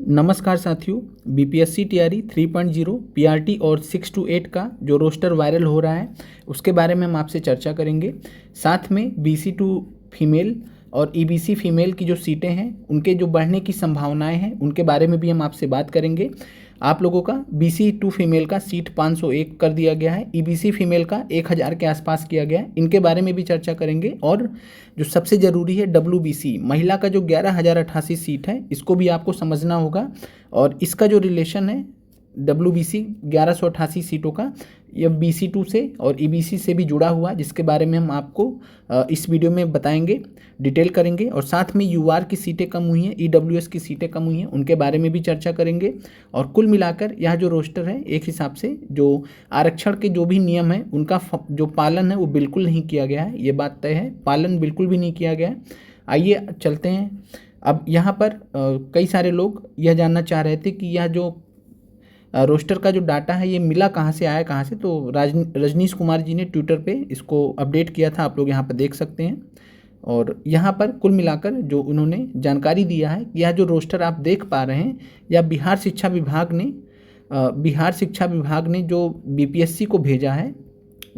नमस्कार साथियों, BPSC TRE 3.0 PRT और 6 to 8 का जो रोस्टर वायरल हो रहा है उसके बारे में हम आपसे चर्चा करेंगे। साथ में बीसी टू फीमेल और ईबीसी फीमेल की जो सीटें हैं उनके जो बढ़ने की संभावनाएं हैं उनके बारे में भी हम आपसे बात करेंगे। आप लोगों का बीसी टू फीमेल का सीट 501 कर दिया गया है, ईबीसी फीमेल का 1000 के आसपास किया गया है, इनके बारे में भी चर्चा करेंगे। और जो सबसे ज़रूरी है डब्ल्यूबीसी महिला का जो 11,088 सीट है इसको भी आपको समझना होगा। और इसका जो रिलेशन है डब्ल्यूबीसी 1188 सीटों का, यह बीसी टू से और ईबीसी से भी जुड़ा हुआ है, जिसके बारे में हम आपको इस वीडियो में बताएंगे, डिटेल करेंगे। और साथ में यूआर की सीटें कम हुई हैं, ईडब्ल्यूएस की सीटें कम हुई हैं, उनके बारे में भी चर्चा करेंगे। और कुल मिलाकर यह जो रोस्टर है एक हिसाब से जो आरक्षण के जो भी नियम हैं उनका जो पालन है वो बिल्कुल नहीं किया गया है, ये बात तय है, पालन बिल्कुल भी नहीं किया गया है। आइए चलते हैं। अब यहाँ पर कई सारे लोग यह जानना चाह रहे थे कि यह जो रोस्टर का जो डाटा है ये मिला कहाँ से, आया कहाँ से, तो रजनीश कुमार जी ने ट्विटर पे इसको अपडेट किया था, आप लोग यहाँ पर देख सकते हैं। और यहाँ पर कुल मिलाकर जो उन्होंने जानकारी दिया है, यह जो रोस्टर आप देख पा रहे हैं यह बिहार शिक्षा विभाग ने जो बीपीएससी को भेजा है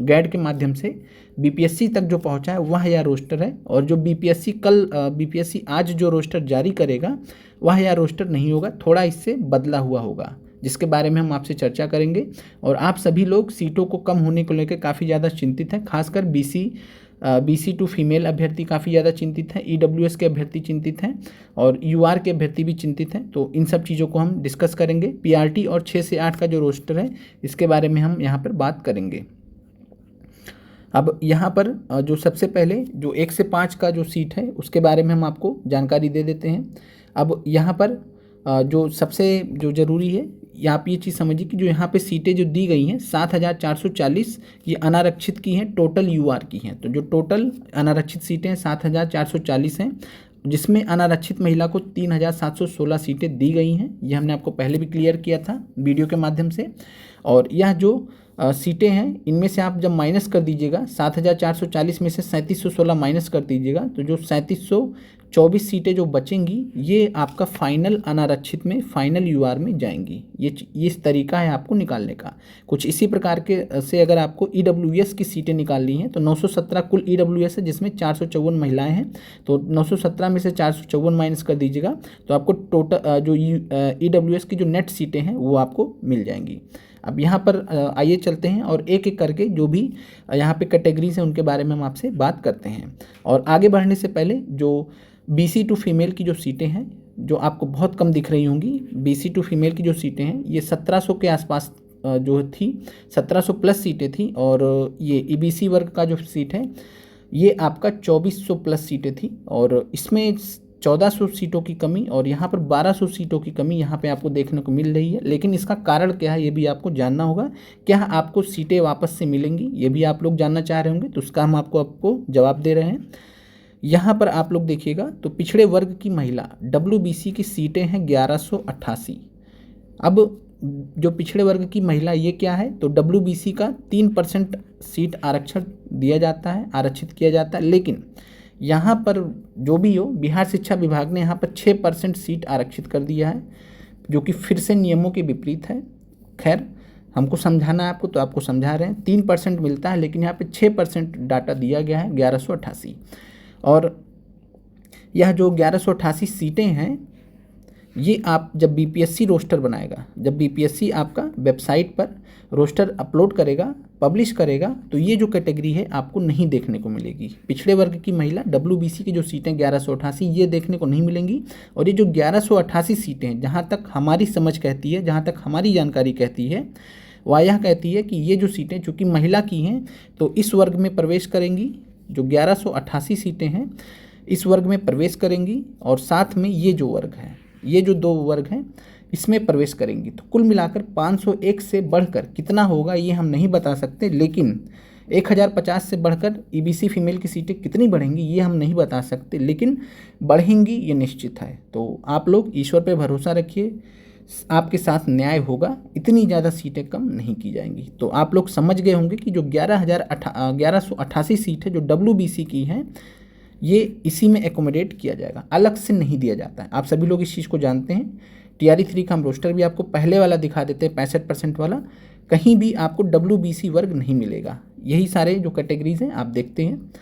गैड के माध्यम से बीपीएससी तक जो पहुंचा है वह यह रोस्टर है। और जो बीपीएससी आज जो रोस्टर जारी करेगा वह यह रोस्टर नहीं होगा, थोड़ा इससे बदला हुआ होगा, जिसके बारे में हम आपसे चर्चा करेंगे। और आप सभी लोग सीटों को कम होने को लेकर काफ़ी ज़्यादा चिंतित हैं, खासकर बीसी टू फीमेल अभ्यर्थी काफ़ी ज़्यादा चिंतित हैं, ईडब्ल्यूएस के अभ्यर्थी चिंतित हैं और यूआर के अभ्यर्थी भी चिंतित हैं। तो इन सब चीज़ों को हम डिस्कस करेंगे। पीआरटी और 6 से 8 का जो रोस्टर है इसके बारे में हम यहाँ पर बात करेंगे। अब यहाँ पर जो सबसे पहले जो 1 से 5 का जो सीट है उसके बारे में हम आपको जानकारी दे देते हैं। अब यहाँ पर जो सबसे जो ज़रूरी है, आप ये चीज़ समझिए कि जो यहाँ पे सीटें जो दी गई हैं 7,440 ये अनारक्षित की हैं, टोटल यूआर की हैं। तो जो टोटल अनारक्षित सीटें हैं 7,440 हैं, जिसमें अनारक्षित महिला को 3,716 सीटें दी गई हैं। ये हमने आपको पहले भी क्लियर किया था वीडियो के माध्यम से। और यह जो सीटें हैं इनमें से आप जब माइनस कर दीजिएगा 7,440 में से 3,716 माइनस कर दीजिएगा तो जो 3,724 सीटें जो बचेंगी ये आपका फाइनल अनारक्षित में, फाइनल यूआर में जाएंगी। ये इस तरीका है आपको निकालने का। कुछ इसी प्रकार के से अगर आपको ईडब्ल्यूएस की सीटें निकालनी है तो 917 कुल ईडब्ल्यूएस है, जिसमें 454 महिलाएं हैं। तो 917 में से 454 माइनस कर दीजिएगा तो आपको टोटल जो ईडब्ल्यूएस की जो नेट सीटें हैं वो आपको मिल जाएंगी। अब यहाँ पर आइए चलते हैं और एक एक करके जो भी यहाँ पे कैटेगरीज हैं उनके बारे में हम आपसे बात करते हैं। और आगे बढ़ने से पहले जो बीसी टू फीमेल की जो सीटें हैं जो आपको बहुत कम दिख रही होंगी, बीसी टू फीमेल की जो सीटें हैं ये 1700 के आसपास जो थी, 1700 प्लस सीटें थी। और ये ईबीसी वर्ग का जो सीट है ये आपका 2400 प्लस सीटें थी। और इसमें 1400 सीटों की कमी और यहाँ पर 1200 सीटों की कमी यहाँ पे आपको देखने को मिल रही है। लेकिन इसका कारण क्या है ये भी आपको जानना होगा। क्या आपको सीटें वापस से मिलेंगी ये भी आप लोग जानना चाह रहे होंगे, तो उसका हम आपको जवाब दे रहे हैं। यहाँ पर आप लोग देखिएगा तो पिछड़े वर्ग की महिला डब्ल्यूबीसी की सीटें हैं 1188। अब जो पिछड़े वर्ग की महिला ये क्या है, तो डब्ल्यूबीसी का 3% सीट आरक्षण दिया जाता है, आरक्षित किया जाता है। लेकिन यहाँ पर जो भी हो, बिहार शिक्षा विभाग ने यहाँ पर 6% सीट आरक्षित कर दिया है, जो कि फिर से नियमों के विपरीत है। खैर हमको समझाना है आपको तो आपको समझा रहे हैं। 3% मिलता है लेकिन यहाँ पे 6% डाटा दिया गया है 1188। और यह जो 1188 सीटें हैं ये आप जब बीपीएससी रोस्टर बनाएगा, जब बीपीएससी आपका वेबसाइट पर रोस्टर अपलोड करेगा, पब्लिश करेगा, तो ये जो कैटेगरी है आपको नहीं देखने को मिलेगी। पिछड़े वर्ग की महिला डब्ल्यूबीसी की जो सीटें 1188 ये देखने को नहीं मिलेंगी। और ये जो 1188 सीटें हैं, जहाँ तक हमारी समझ कहती है, जहाँ तक हमारी जानकारी कहती है, वह यह कहती है कि ये जो सीटें चूँकि महिला की हैं तो इस वर्ग में प्रवेश करेंगी। जो 1188 सीटें हैं इस वर्ग में प्रवेश करेंगी और साथ में ये जो वर्ग है, ये जो 2 वर्ग हैं इसमें प्रवेश करेंगी। तो कुल मिलाकर 501 से बढ़कर कितना होगा ये हम नहीं बता सकते, लेकिन 1050 से बढ़कर ईबीसी फीमेल की सीटें कितनी बढ़ेंगी ये हम नहीं बता सकते, लेकिन बढ़ेंगी ये निश्चित है। तो आप लोग ईश्वर पे भरोसा रखिए, आपके साथ न्याय होगा, इतनी ज़्यादा सीटें कम नहीं की जाएंगी। तो आप लोग समझ गए होंगे कि जो 1188 सीट है जो डब्ल्यूबीसी की हैं ये इसी में एकोमोडेट किया जाएगा, अलग से नहीं दिया जाता है। आप सभी लोग इस चीज़ को जानते हैं TRE3 का हम रोस्टर भी आपको पहले वाला दिखा देते हैं 65% वाला, कहीं भी आपको WBC वर्ग नहीं मिलेगा। यही सारे जो कैटेगरीज हैं आप देखते हैं।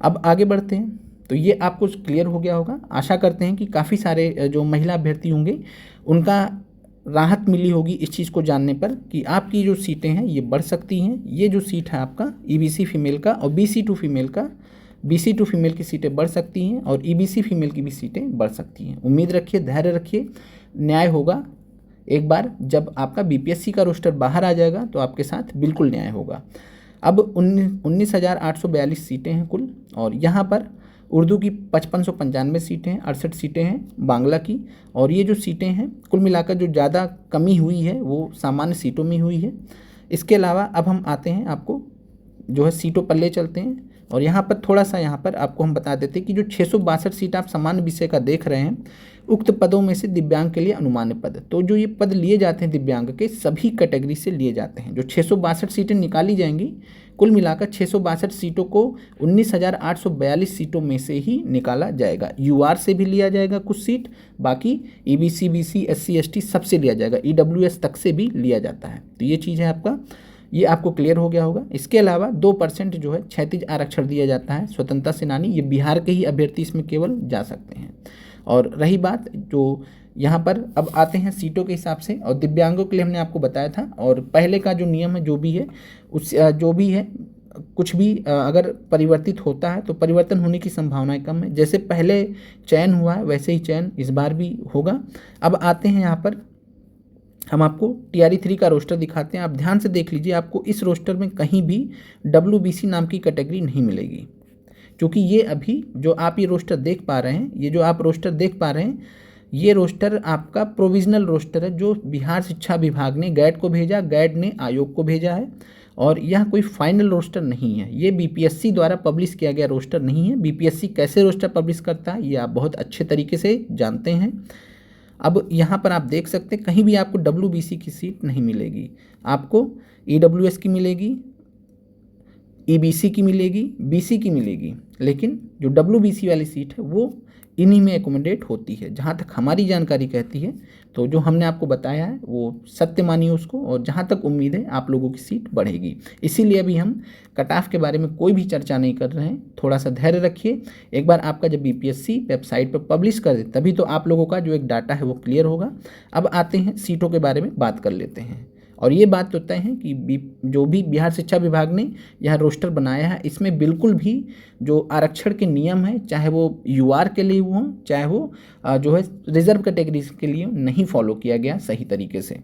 अब आगे बढ़ते हैं, तो ये आपको क्लियर हो गया होगा। आशा करते हैं कि काफ़ी सारे जो महिला अभ्यर्थी होंगे उनका राहत मिली होगी इस चीज़ को जानने पर कि आपकी जो सीटें हैं ये बढ़ सकती हैं। ये जो सीट है आपका EBC फीमेल का और BC2 फीमेल का, BC2 फीमेल की सीटें बढ़ सकती हैं और EBC फीमेल की भी सीटें बढ़ सकती हैं। उम्मीद रखिए, धैर्य रखिए, न्याय होगा। एक बार जब आपका BPSC का रोस्टर बाहर आ जाएगा तो आपके साथ बिल्कुल न्याय होगा। अब 19,842 सीटें हैं कुल, और यहाँ पर उर्दू की 5595 सीटें हैं, 68 सीटें हैं बांग्ला की, और ये जो सीटें हैं कुल मिलाकर जो ज़्यादा कमी हुई है वो सामान्य सीटों में हुई है। इसके अलावा अब हम आते हैं, आपको जो है सीटों पर ले चलते हैं, और यहाँ पर थोड़ा सा यहाँ पर आपको हम बता देते हैं कि जो 662 सीट आप सामान्य विषय का देख रहे हैं, उक्त पदों में से दिव्यांग के लिए अनुमान्य पद, तो जो ये पद लिए जाते हैं दिव्यांग के सभी कैटेगरी से लिए जाते हैं। जो 662 सीटें निकाली जाएंगी, कुल मिलाकर 662 सीटों को 19,842 सीटों में से ही निकाला जाएगा। UR से भी लिया जाएगा कुछ सीट, बाकी EBC BC SC ST सबसे लिया जाएगा, EWS तक से भी लिया जाता है। तो ये चीज़ है आपका, ये आपको क्लियर हो गया होगा। इसके अलावा 2% जो है क्षैतिज आरक्षण दिया जाता है स्वतंत्रता सेनानी, ये बिहार के ही अभ्यर्थी इसमें केवल जा सकते हैं। और रही बात जो यहाँ पर अब आते हैं सीटों के हिसाब से, और दिव्यांगों के लिए हमने आपको बताया था, और पहले का जो नियम है जो भी है उस जो भी है कुछ भी अगर परिवर्तित होता है तो परिवर्तन होने की संभावनाएं कम है। जैसे पहले चयन हुआ है वैसे ही चयन इस बार भी होगा। अब आते हैं यहाँ पर हम आपको TRE3 का रोस्टर दिखाते हैं। आप ध्यान से देख लीजिए, आपको इस रोस्टर में कहीं भी WBC नाम की कैटेगरी नहीं मिलेगी, क्योंकि ये अभी जो आप ये रोस्टर देख पा रहे हैं, ये जो आप रोस्टर देख पा रहे हैं, ये रोस्टर आपका प्रोविजनल रोस्टर है जो बिहार शिक्षा विभाग ने गैट को भेजा, गैट ने आयोग को भेजा है, और यह कोई फाइनल रोस्टर नहीं है। ये BPSC द्वारा पब्लिश किया गया रोस्टर नहीं है। BPSC कैसे रोस्टर पब्लिश करता है ये आप बहुत अच्छे तरीके से जानते हैं। अब यहाँ पर आप देख सकते हैं कहीं भी आपको WBC की सीट नहीं मिलेगी, आपको EWS की मिलेगी, EBC की मिलेगी, BC की मिलेगी, लेकिन जो WBC वाली सीट है वो इन्हीं में एकोमोडेट होती है। जहाँ तक हमारी जानकारी कहती है, तो जो हमने आपको बताया है वो सत्य मानिए उसको, और जहाँ तक उम्मीद है आप लोगों की सीट बढ़ेगी। इसीलिए अभी हम कट ऑफ के बारे में कोई भी चर्चा नहीं कर रहे हैं, थोड़ा सा धैर्य रखिए। एक बार आपका जब BPSC वेबसाइट पर पब्लिश कर दे तभी तो आप लोगों का जो एक डाटा है वो क्लियर होगा। अब आते हैं सीटों के बारे में बात कर लेते हैं, और ये बात तो तय है कि जो भी बिहार शिक्षा विभाग ने यह रोस्टर बनाया है इसमें बिल्कुल भी जो आरक्षण के नियम है, चाहे वो UR के लिए हो, चाहे वो जो है रिजर्व कैटेगरीज के लिए, नहीं फॉलो किया गया सही तरीके से।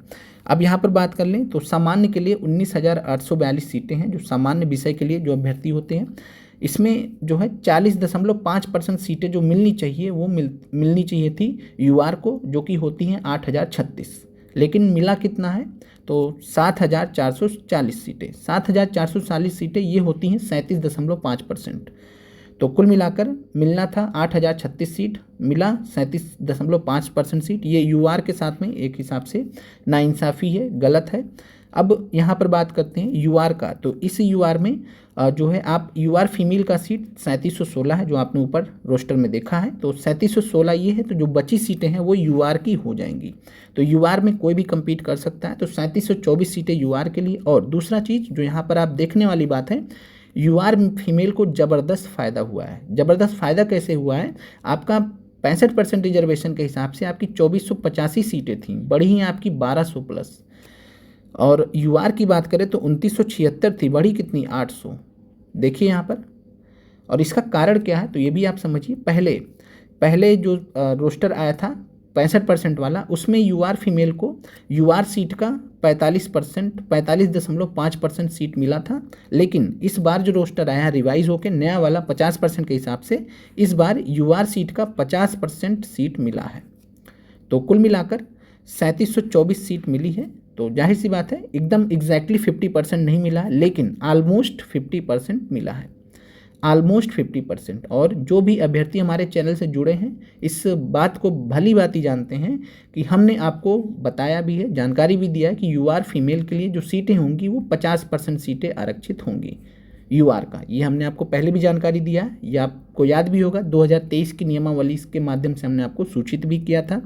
अब यहाँ पर बात कर लें तो सामान्य के लिए 19,842 सीटें हैं जो सामान्य विषय के लिए जो अभ्यर्थी होते हैं। इसमें जो है 40.5% सीटें जो मिलनी चाहिए वो मिलनी चाहिए थी UR को, जो कि होती हैं 8,036, लेकिन मिला कितना है तो 7,440 सीटें। 7,440 सीटें ये होती हैं 37.5%। तो कुल मिलाकर मिलना था 8,036 सीट, मिला 37.5% सीट। ये UR के साथ में एक हिसाब से नाइंसाफ़ी है, गलत है। अब यहाँ पर बात करते हैं UR का, तो इस UR में जो है आप UR फीमेल का सीट 3716 है जो आपने ऊपर रोस्टर में देखा है, तो 3716 ये है, तो जो बची सीटें हैं वो UR की हो जाएंगी। तो UR में कोई भी compete कर सकता है, तो 3724 सीटें UR के लिए। और दूसरा चीज़ जो यहाँ पर आप देखने वाली बात है, UR फीमेल को ज़बरदस्त फ़ायदा हुआ है। ज़बरदस्त फ़ायदा कैसे हुआ है, आपका 65% रिजर्वेशन के हिसाब से आपकी 2485 सीटें थीं, बढ़ी हैं आपकी 1200 प्लस। और UR की बात करें तो 2976 थी, बढ़ी कितनी 800। देखिए यहाँ पर, और इसका कारण क्या है तो ये भी आप समझिए। पहले जो रोस्टर आया था 65% वाला, उसमें UR फीमेल को UR सीट का 45.5% सीट मिला था, लेकिन इस बार जो रोस्टर आया है रिवाइज होकर नया वाला 50% के हिसाब से, इस बार UR सीट का 50% सीट मिला है। तो कुल मिलाकर 3724 सीट मिली है। तो जाहिर सी बात है एकदम एग्जैक्टली 50% नहीं मिला है, लेकिन ऑलमोस्ट 50% मिला है, ऑलमोस्ट 50%। और जो भी अभ्यर्थी हमारे चैनल से जुड़े हैं इस बात को भली भांति जानते हैं कि हमने आपको बताया भी है, जानकारी भी दिया है कि UR फीमेल के लिए जो सीटें होंगी वो 50% सीटें आरक्षित होंगी UR का। ये हमने आपको पहले भी जानकारी दिया है, ये आपको याद भी होगा, 2023 की नियमावली के माध्यम से हमने आपको सूचित भी किया था।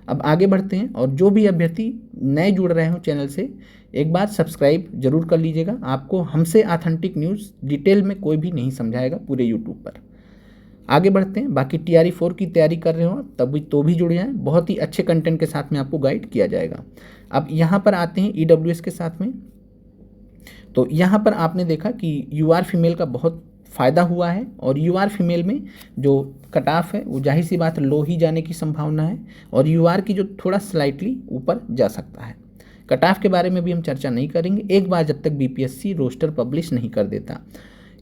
अब आगे बढ़ते हैं, और जो भी अभ्यर्थी नए जुड़ रहे हो चैनल से, एक बार सब्सक्राइब जरूर कर लीजिएगा। आपको हमसे ऑथेंटिक न्यूज़ डिटेल में कोई भी नहीं समझाएगा पूरे यूट्यूब पर। आगे बढ़ते हैं। बाकी TRE 4 की तैयारी कर रहे हो तभी तो भी जुड़ जाएं, बहुत ही अच्छे कंटेंट के साथ में आपको गाइड किया जाएगा। अब यहाँ पर आते हैं EWS के साथ में। तो यहाँ पर आपने देखा कि UR फीमेल का बहुत फ़ायदा हुआ है, और UR फीमेल में जो कट ऑफ है वो जाहिर सी बात लो ही जाने की संभावना है, और UR की जो थोड़ा स्लाइटली ऊपर जा सकता है। कट ऑफ के बारे में भी हम चर्चा नहीं करेंगे एक बार जब तक BPSC रोस्टर पब्लिश नहीं कर देता।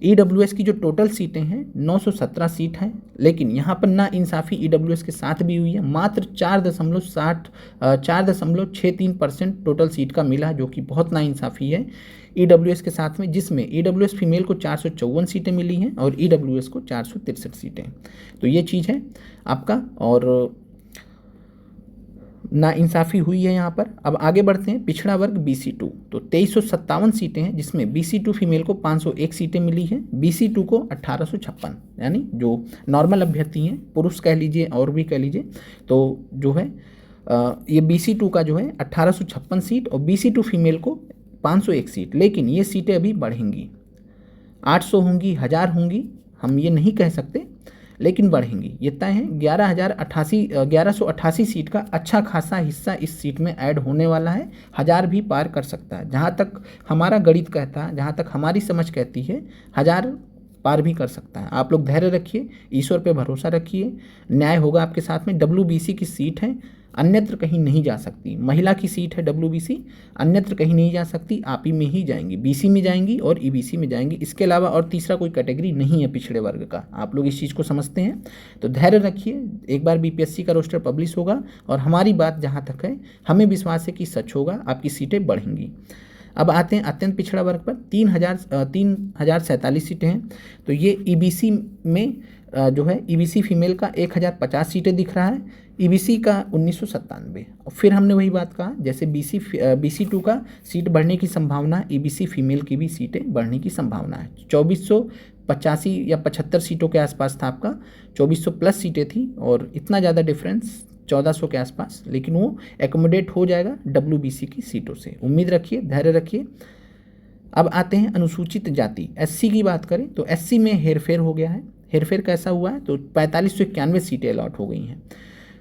EWS की जो टोटल सीटें हैं 917 सीट हैं, लेकिन यहाँ पर ना इंसाफ़ी EWS के साथ भी हुई है। मात्र 4.63% टोटल सीट का मिला, जो कि बहुत ना इंसाफ़ी है EWS के साथ में, जिसमें EWS फीमेल को 454 सीटें मिली हैं और EWS को 463 सीटें। तो ये चीज़ है आपका, और ना इंसाफ़ी हुई है यहाँ पर। अब आगे बढ़ते हैं। पिछड़ा वर्ग BC2, तो 2357 सीटें हैं, जिसमें BC2 फीमेल को 501 सीटें मिली हैं, BC2 को 1856, यानी जो नॉर्मल अभ्यर्थी हैं, पुरुष कह लीजिए और भी कह लीजिए, तो जो है ये BC2 का जो है 1856 सीट, और BC2 फीमेल को 501 सीट। लेकिन ये सीटें अभी बढ़ेंगी, 800 होंगी, 1000 होंगी, हम ये नहीं कह सकते, लेकिन बढ़ेंगी, ये तय है। 1188 सीट का अच्छा खासा हिस्सा इस सीट में ऐड होने वाला है, 1000 भी पार कर सकता है। जहाँ तक हमारा गणित कहता है, जहाँ तक हमारी समझ कहती है, 1000 पार भी कर सकता है। आप लोग धैर्य रखिए, ईश्वर पे भरोसा रखिए, न्याय होगा आपके साथ में। WBC की सीट है, अन्यत्र कहीं नहीं जा सकती। महिला की सीट है WBC, अन्यत्र कहीं नहीं जा सकती, आप ही में ही जाएंगी, BC में जाएंगी और EBC में जाएंगी। इसके अलावा और तीसरा कोई कैटेगरी नहीं है पिछड़े वर्ग का। आप लोग इस चीज़ को समझते हैं, तो धैर्य रखिए। एक बार BPSC का रोस्टर पब्लिश होगा, और हमारी बात जहाँ तक है, हमें विश्वास है कि सच होगा, आपकी सीटें बढ़ेंगी। अब आते हैं अत्यंत पिछड़ा वर्ग पर। 3047 सीटें हैं, तो ये EBC में जो है EBC फीमेल का 1050 सीटें दिख रहा है, EBC का 1997। और फिर हमने वही बात कहा, जैसे BC2 का सीट बढ़ने की संभावना है, EBC फीमेल की भी सीटें बढ़ने की संभावना है। 2485 या 75 सीटों के आसपास था आपका, 2400 प्लस सीटें थी, और इतना ज़्यादा डिफरेंस 1400 के आसपास, लेकिन वो एकोमोडेट हो जाएगा WBC की सीटों से। उम्मीद रखिए, धैर्य रखिए। अब आते हैं अनुसूचित जाति SC की बात करें, तो SC में हेरफेर हो गया है। हेरफेर कैसा हुआ है, तो 4591 सीटें अलॉट हो गई हैं,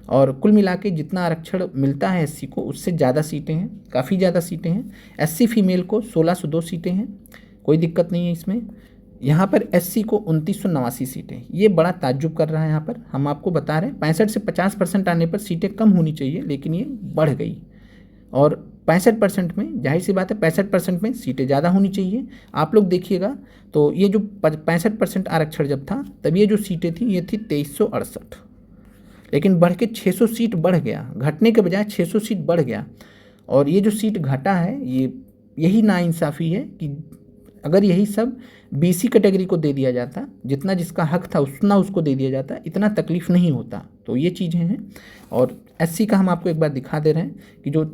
और कुल मिला के जितना आरक्षण मिलता है SC को, उससे ज़्यादा सीटें हैं, काफ़ी ज़्यादा सीटें हैं। SC फीमेल को 1602 सीटें हैं, कोई दिक्कत नहीं है इसमें। यहाँ पर SC को 2989 सीटें, ये बड़ा ताज्जुब कर रहा है। यहाँ पर हम आपको बता रहे हैं 65 से 50% आने पर सीटें कम होनी चाहिए, लेकिन ये बढ़ गई, और 65% में जाहिर सी बात है 65% में सीटें ज़्यादा होनी चाहिए। आप लोग देखिएगा, तो ये जो 65% आरक्षण जब था, तब ये जो सीटें थी, ये थी 2368, लेकिन बढ़ के 600 सीट बढ़ गया, घटने के बजाय 600 सीट बढ़ गया। और ये जो सीट घटा है, ये यही नाइंसाफ़ी है कि अगर यही सब BC कैटेगरी को दे दिया जाता, जितना जिसका हक था उतना उसको दे दिया जाता, इतना तकलीफ़ नहीं होता। तो ये चीज़ें हैं। और SC का हम आपको एक बार दिखा दे रहे हैं कि जो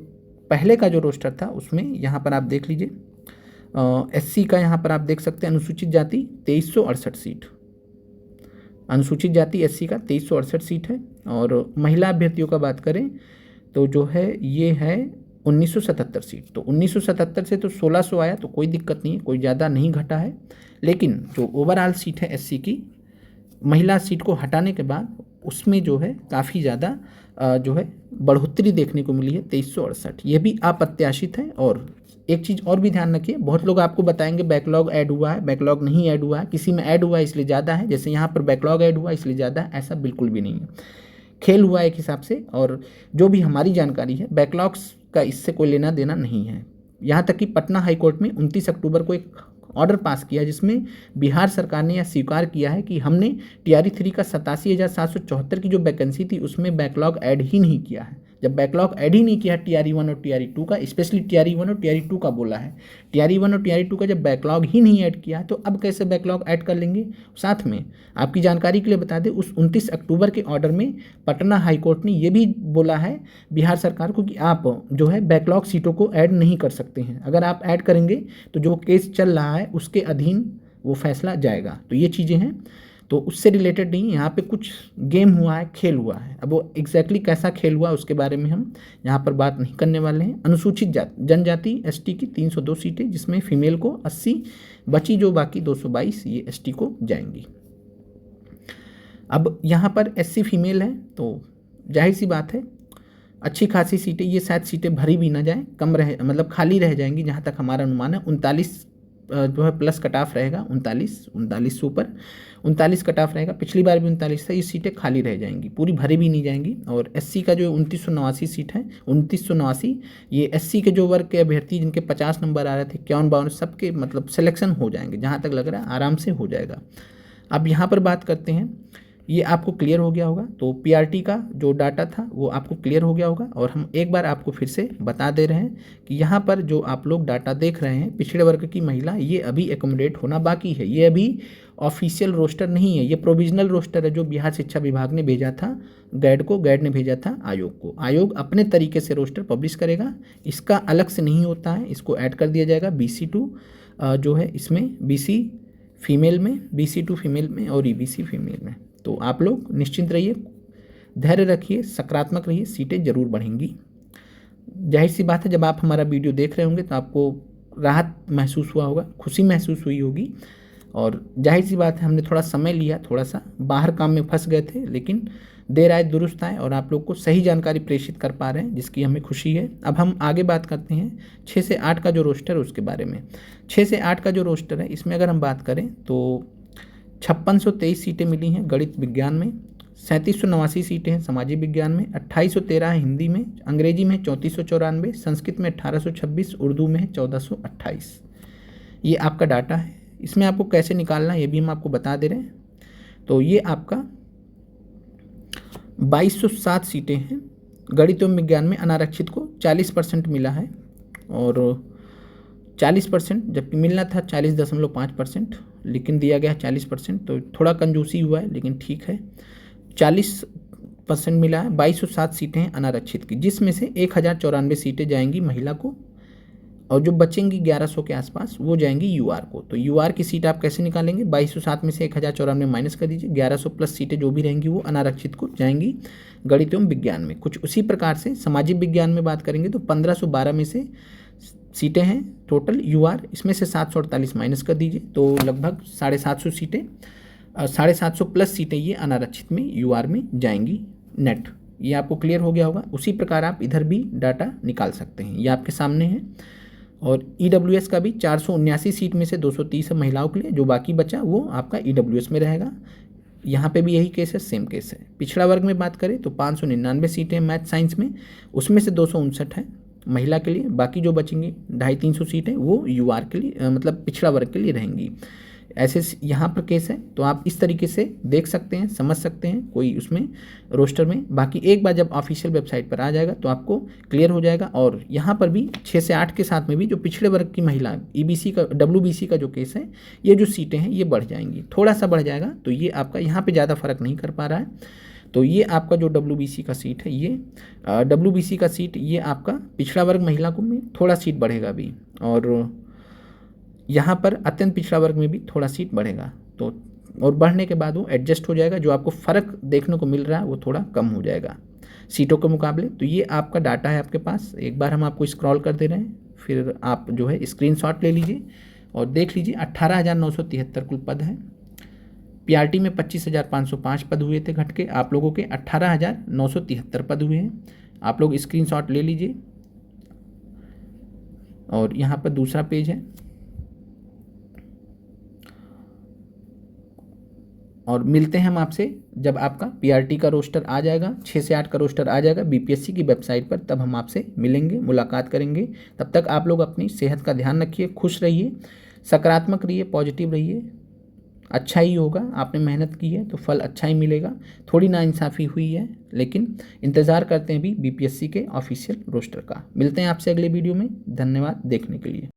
पहले का जो रोस्टर था, उसमें यहाँ पर आप देख लीजिए, SC का यहाँ पर आप देख सकते हैं अनुसूचित जाति 2368 सीट, अनुसूचित जाति SC का 2368 सीट है। और महिला अभ्यर्थियों का बात करें तो जो है ये है 1977 सीट। तो 1977 से तो 1600 आया, तो कोई दिक्कत नहीं है, कोई ज़्यादा नहीं घटा है। लेकिन जो ओवरऑल सीट है SC की, महिला सीट को हटाने के बाद उसमें जो है काफ़ी ज़्यादा जो है बढ़ोतरी देखने को मिली है, 2368। ये भी अप्रत्याशित है। और एक चीज़ और भी ध्यान रखिए, बहुत लोग आपको बताएंगे बैकलॉग ऐड हुआ है, बैकलॉग नहीं ऐड हुआ है, किसी में ऐड हुआ है इसलिए ज़्यादा है, जैसे यहाँ पर बैकलॉग ऐड हुआ इसलिए ज़्यादा है, ऐसा बिल्कुल भी नहीं है। खेल हुआ एक हिसाब से, और जो भी हमारी जानकारी है, बैकलॉग्स का इससे कोई लेना देना नहीं है। यहाँ तक कि पटना हाईकोर्ट में 29 अक्टूबर को एक ऑर्डर पास किया, जिसमें बिहार सरकार ने यह स्वीकार किया है कि हमने TRE 3 का 87,774 की जो वैकेंसी थी, उसमें बैकलॉग ऐड ही नहीं किया है। जब बैकलॉग ऐड ही नहीं किया TRE 1 और TRE 2 का, स्पेशली TRE 1 और TRE 2 का बोला है, TRE 1 और TRE 2 का जब बैकलॉग ही नहीं ऐड किया है, तो अब कैसे बैकलॉग ऐड कर लेंगे। साथ में आपकी जानकारी के लिए बता दें, उस 29 अक्टूबर के ऑर्डर में पटना हाईकोर्ट ने ये भी बोला है बिहार सरकार को कि आप जो है बैकलॉग सीटों को ऐड नहीं कर सकते हैं। अगर आप ऐड करेंगे तो जो केस चल रहा है उसके अधीन वो फैसला जाएगा। तो ये चीज़ें हैं। तो उससे रिलेटेड नहीं, यहाँ पे कुछ गेम हुआ है, खेल हुआ है। अब वो एग्जैक्टली कैसा खेल हुआ उसके बारे में हम यहाँ पर बात नहीं करने वाले हैं। अनुसूचित जनजाति एसटी की 302 सीटें, जिसमें फीमेल को 80, बची जो बाकी 222 ये एसटी को जाएंगी। अब यहाँ पर एससी फीमेल है तो जाहिर सी बात है अच्छी खासी सीटें, ये शायद सीटें भरी भी ना जाए, कम रहे, मतलब खाली रह जाएंगी जहाँ तक हमारा अनुमान है। 39 जो है प्लस कट ऑफ रहेगा, 39 से ऊपर 39 कट ऑफ रहेगा। पिछली बार भी 39 था। ये सीटें खाली रह जाएंगी, पूरी भरी भी नहीं जाएंगी। और एससी का जो 2989 सीट है, 2989, ये एससी के जो वर्ग के अभ्यर्थी जिनके 50 नंबर आ रहे थे, 51-52, सबके मतलब सिलेक्शन हो जाएंगे, जहाँ तक लग रहा है आराम से हो जाएगा। अब यहाँ पर बात करते हैं, ये आपको क्लियर हो गया होगा, तो पीआरटी का जो डाटा था वो आपको क्लियर हो गया होगा। और हम एक बार आपको फिर से बता दे रहे हैं कि यहाँ पर जो आप लोग डाटा देख रहे हैं पिछड़े वर्ग की महिला, ये अभी एकोमोडेट होना बाकी है। ये अभी ऑफिशियल रोस्टर नहीं है, ये प्रोविजनल रोस्टर है जो बिहार शिक्षा विभाग ने भेजा था गैड को, गैड ने भेजा था आयोग को। आयोग अपने तरीके से रोस्टर पब्लिश करेगा, इसका अलग से नहीं होता है, इसको ऐड कर दिया जाएगा BC2 जो है इसमें, BC फीमेल में, BC2 फीमेल में और EBC फीमेल में। तो आप लोग निश्चिंत रहिए, धैर्य रखिए, सकारात्मक रहिए, सीटें जरूर बढ़ेंगी। जाहिर सी बात है जब आप हमारा वीडियो देख रहे होंगे तो आपको राहत महसूस हुआ होगा, खुशी महसूस हुई होगी। और जाहिर सी बात है हमने थोड़ा समय लिया, थोड़ा सा बाहर काम में फंस गए थे, लेकिन देर आए दुरुस्त आए और आप लोग को सही जानकारी प्रेषित कर पा रहे हैं, जिसकी हमें खुशी है। अब हम आगे बात करते हैं 6 से 8 का जो रोस्टर है उसके बारे में। 6 से 8 का जो रोस्टर है इसमें अगर हम बात करें तो 5623 सीटें मिली हैं गणित विज्ञान में, 3789 सीटें हैं सामाजिक विज्ञान में, 2813 है हिंदी में, अंग्रेजी में 3494, संस्कृत में 1826, उर्दू में 1428। ये आपका डाटा है। इसमें आपको कैसे निकालना है ये भी हम आपको बता दे रहे हैं। तो ये आपका 2207 सीटें हैं गणित एवं विज्ञान में, अनारक्षित को 40% मिला है और 40%, जबकि मिलना था 40.5%, लेकिन दिया गया 40%, तो थोड़ा कंजूसी हुआ है लेकिन ठीक है। 40% मिला है, 2207 सीटें हैं अनारक्षित की, जिसमें से 1094 सीटें जाएंगी महिला को और जो बचेंगी 1100 के आसपास वो जाएंगी यूआर को। तो यूआर की सीट आप कैसे निकालेंगे, 2207 में से 1094 माइनस कर दीजिए, 1100 प्लस सीटें जो भी रहेंगी वो अनारक्षित को जाएंगी गणित एवं विज्ञान में। कुछ उसी प्रकार से सामाजिक विज्ञान में बात करेंगे तो 1512 में से सीटें हैं टोटल यूआर, इसमें से 748 माइनस कर दीजिए तो लगभग 750 सीटें, 750 प्लस सीटें ये अनारक्षित में यूआर में जाएंगी नेट। ये आपको क्लियर हो गया होगा। उसी प्रकार आप इधर भी डाटा निकाल सकते हैं, ये आपके सामने है। और ईडब्ल्यूएस का भी 479 सीट में से 230 है महिलाओं के लिए, जो बाकी बचा वो आपका ईडब्ल्यूएस में रहेगा। यहाँ पे भी यही केस है, सेम केस है। पिछड़ा वर्ग में बात करें तो 599 सीटें मैथ साइंस में, उसमें से 259 है महिला के लिए, बाकी जो बचेंगी 250-300 सीटें वो यूआर के लिए मतलब पिछड़ा वर्ग के लिए रहेंगी। ऐसे यहाँ पर केस है, तो आप इस तरीके से देख सकते हैं, समझ सकते हैं कोई उसमें रोस्टर में। बाकी एक बार जब ऑफिशियल वेबसाइट पर आ जाएगा तो आपको क्लियर हो जाएगा। और यहाँ पर भी 6 से 8 के साथ में भी जो पिछड़े वर्ग की महिला ईबीसी का WBC का जो केस है, ये जो सीटें हैं ये बढ़ जाएंगी, थोड़ा सा बढ़ जाएगा। तो ये आपका यहाँ पर ज़्यादा फर्क नहीं कर पा रहा है। तो ये आपका जो WBC का सीट है, ये WBC का सीट ये आपका पिछड़ा वर्ग महिला को में थोड़ा सीट बढ़ेगा भी, और यहाँ पर अत्यंत पिछड़ा वर्ग में भी थोड़ा सीट बढ़ेगा। तो और बढ़ने के बाद वो एडजस्ट हो जाएगा, जो आपको फ़र्क देखने को मिल रहा है वो थोड़ा कम हो जाएगा सीटों के मुकाबले। तो ये आपका डाटा है आपके पास, एक बार हम आपको स्क्रॉल कर दे रहे हैं, फिर आप जो है स्क्रीनशॉट ले लीजिए और देख लीजिए। 18,973 कुल पद हैं। पीआरटी में 25,505 पद हुए थे घट के, आप लोगों के 18,973 पद हुए हैं। आप लोग स्क्रीनशॉट ले लीजिए। और यहाँ पर दूसरा पेज है, और मिलते हैं हम आपसे जब आपका पीआरटी का रोस्टर आ जाएगा, 6 से 8 का रोस्टर आ जाएगा बीपीएससी की वेबसाइट पर, तब हम आपसे मिलेंगे, मुलाकात करेंगे। तब तक आप लोग अपनी सेहत का ध्यान रखिए, खुश रहिए, सकारात्मक रहिए, पॉजिटिव रहिए। अच्छा ही होगा, आपने मेहनत की है तो फल अच्छा ही मिलेगा। थोड़ी नाइंसाफ़ी हुई है लेकिन इंतज़ार करते हैं भी बीपीएससी के ऑफिशियल रोस्टर का। मिलते हैं आपसे अगले वीडियो में। धन्यवाद देखने के लिए।